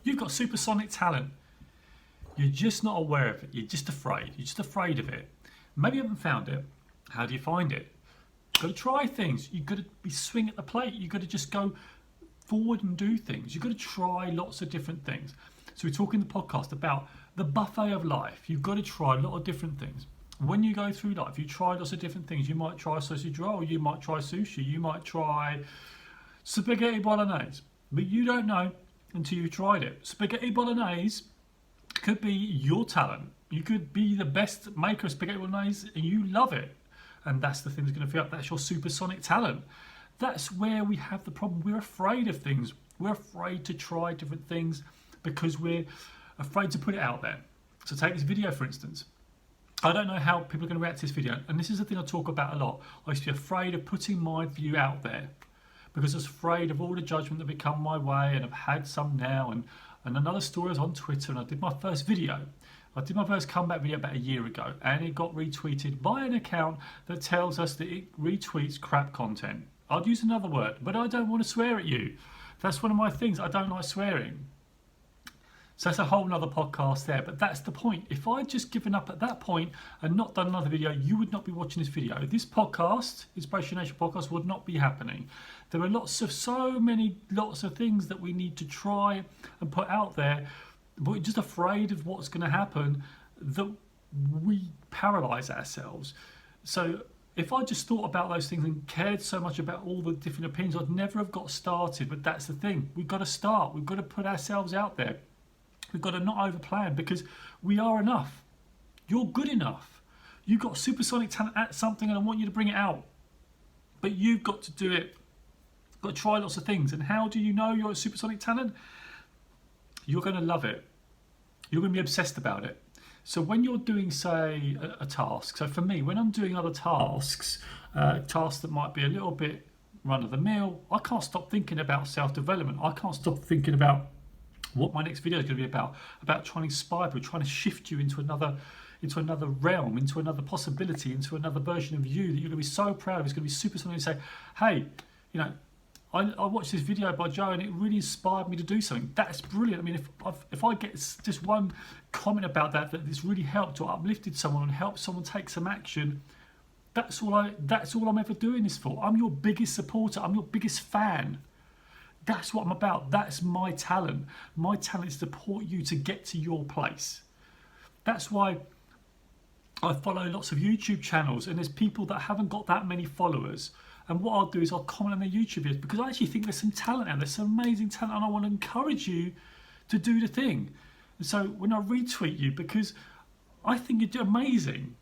You've got supersonic talent. You're just not aware of it. You're just afraid. You're just afraid of it. Maybe you haven't found it. How do you find it? You've got to try things. You've got to be swing at the plate. You've got to just go forward and do things. You've got to try lots of different things. So we talk in the podcast about the buffet of life. You've got to try a lot of different things. When you go through life, you try lots of different things. You might try sausage roll. You might try sushi. You might try spaghetti bolognese. But you don't know until you've tried it. Spaghetti bolognese could be your talent. You could be the best maker of spaghetti bolognese and you love it. And that's the thing that's going to fill up. That's your supersonic talent. That's where we have the problem. We're afraid of things. We're afraid to try different things because we're afraid to put it out there. So take this video, for instance. I don't know how people are going to react to this video. And this is the thing I talk about a lot. I used to be afraid of putting my view out there because I was afraid of all the judgment that would come my way, and I've had some now. And another story was on Twitter, and I did my first video. I did my first comeback video about a year ago, and it got retweeted by an account that tells us that it retweets crap content. I'd use another word, but I don't want to swear at you. That's one of my things. I don't like swearing. So that's a whole nother podcast there, but that's the point. If I'd just given up at that point and not done another video, you would not be watching this video. This podcast, InspirationNation podcast, would not be happening. There are lots of things that we need to try and put out there, but we're just afraid of what's going to happen that we paralyze ourselves. So if I just thought about those things and cared so much about all the different opinions, I'd never have got started. But that's the thing. We've got to start. We've got to put ourselves out there. We've got to not overplan because we are enough. You're good enough. You've got supersonic talent at something and I want you to bring it out. But you've got to do it. You've got to try lots of things. And how do you know you're a supersonic talent? You're going to love it. You're going to be obsessed about it. So when you're doing, say, a task, so for me, when I'm doing other tasks, tasks that might be a little bit run-of-the-mill, I can't stop thinking about self-development. I can't stop thinking about what my next video is going to be about trying to inspire people, trying to shift you into another realm, into another possibility, into another version of you that you're going to be so proud of. It's going to be super something to say, hey, you know, I watched this video by Joe and it really inspired me to do something. That's brilliant. I mean, if I get just one comment about that this really helped or uplifted someone and helped someone take some action, that's all I'm ever doing this for. I'm your biggest supporter. I'm your biggest fan. That's what I'm about. That's my talent. My talent is to support you to get to your place. That's why I follow lots of YouTube channels and there's people that haven't got that many followers. And what I'll do is I'll comment on their YouTube videos because I actually think there's some talent out there, some amazing talent, and I want to encourage you to do the thing. And so when I retweet you, because I think you do amazing.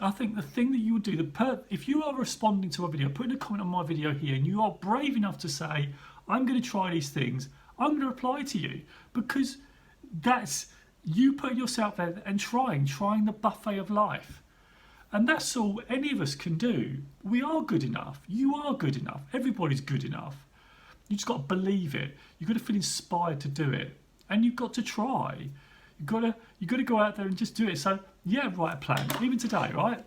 I think the thing that you would do, if you are responding to a video, putting a comment on my video here, and you are brave enough to say, I'm going to try these things, I'm going to reply to you, because that's you putting yourself there and trying the buffet of life. And that's all any of us can do. We are good enough. You are good enough. Everybody's good enough. You just got to believe it. You've got to feel inspired to do it. And you've got to try. You've got to go out there and just do it. So yeah, write a plan. Even today, right?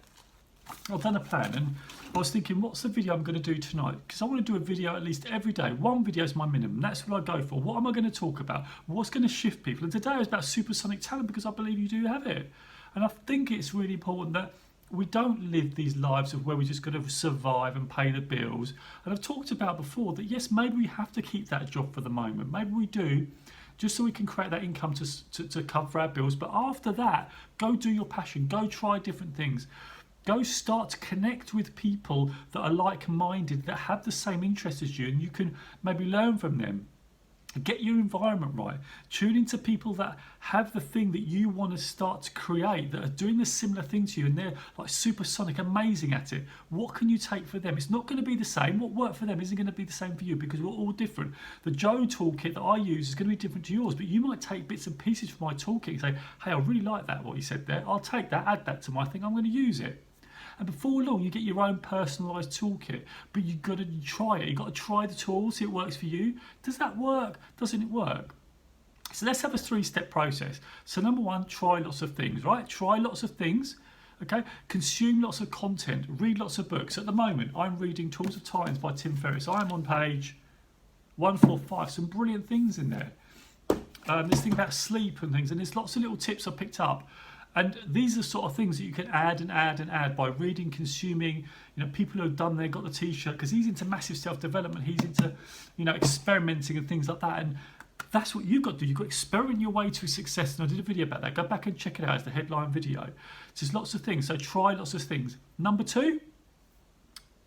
I've done a plan and I was thinking, what's the video I'm going to do tonight? Because I want to do a video at least every day. One video is my minimum. That's what I go for. What am I going to talk about? What's going to shift people? And today was about supersonic talent because I believe you do have it. And I think it's really important that we don't live these lives of where we're just going to survive and pay the bills. And I've talked about before that, yes, maybe we have to keep that job for the moment. Maybe we do, just so we can create that income to cover our bills. But after that, go do your passion. Go try different things. Go start to connect with people that are like-minded, that have the same interests as you, and you can maybe learn from them. Get your environment right. Tune into people that have the thing that you want to start to create, that are doing the similar thing to you, and they're like supersonic, amazing at it. What can you take for them? It's not going to be the same. What worked for them isn't going to be the same for you because we're all different. The Joe toolkit that I use is going to be different to yours, but you might take bits and pieces from my toolkit and say, hey, I really like that, what you said there. I'll take that, add that to my thing. I'm going to use it. And before long, you get your own personalised toolkit, but you've got to try it. You've got to try the tool, see it works for you. Does that work? Doesn't it work? So let's have a 3-step process. So number 1, try lots of things, right? Try lots of things, okay? Consume lots of content, read lots of books. At the moment, I'm reading Tools of Titans by Tim Ferriss. I'm on page 145, some brilliant things in there. this thing about sleep and things, and there's lots of little tips I picked up. And these are sort of things that you can add and add and add by reading, consuming. You know, people who have done there, got the T-shirt, because he's into massive self-development. He's into, you know, experimenting and things like that. And that's what you've got to do. You've got to experiment your way to success. And I did a video about that. Go back and check it out. It's the headline video. So there's lots of things. So try lots of things. Number 2,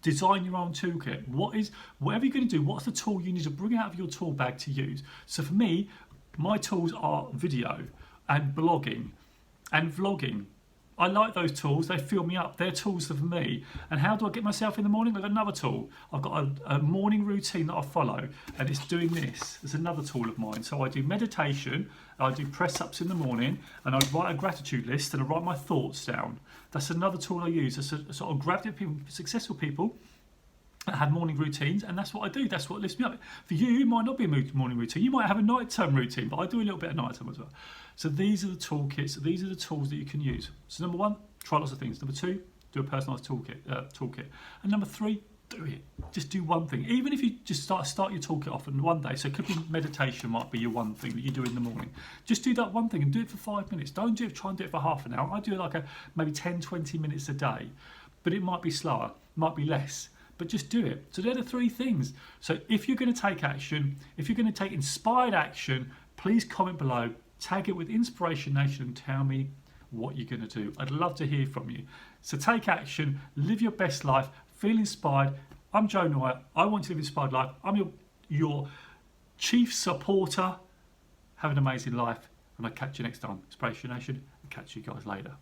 design your own toolkit. Whatever you're going to do, what's the tool you need to bring out of your tool bag to use? So for me, my tools are video and blogging and vlogging. I like those tools, they fill me up, they're tools for me. And how do I get myself in the morning? I've got another tool. I've got a morning routine that I follow, and it's doing this. It's another tool of mine. So I do meditation, I do press-ups in the morning, and I write a gratitude list, and I write my thoughts down. That's another tool I use. It's a sort of gratitude people, successful people that have morning routines, and that's what I do. That's what lifts me up. For you, it might not be a morning routine. You might have a nighttime routine, but I do a little bit of nighttime as well. So these are the toolkits. These are the tools that you can use. So number 1, try lots of things. Number 2, do a personalised toolkit. And number 3, do it. Just do one thing. Even if you just start your toolkit off in one day. So it could be meditation might be your one thing that you do in the morning. Just do that one thing and do it for 5 minutes. Don't try and do it for half an hour. I do it like maybe 10, 20 minutes a day. But it might be slower, might be less. But just do it. So they're the 3 things. So if you're going to take action, if you're going to take inspired action, please comment below, tag it with Inspiration Nation and tell me what you're going to do. I'd love to hear from you. So take action, live your best life, feel inspired. I'm Joe Noya. I want to live an inspired life. I'm your chief supporter. Have an amazing life, and I'll catch you next time. Inspiration Nation, and catch you guys later.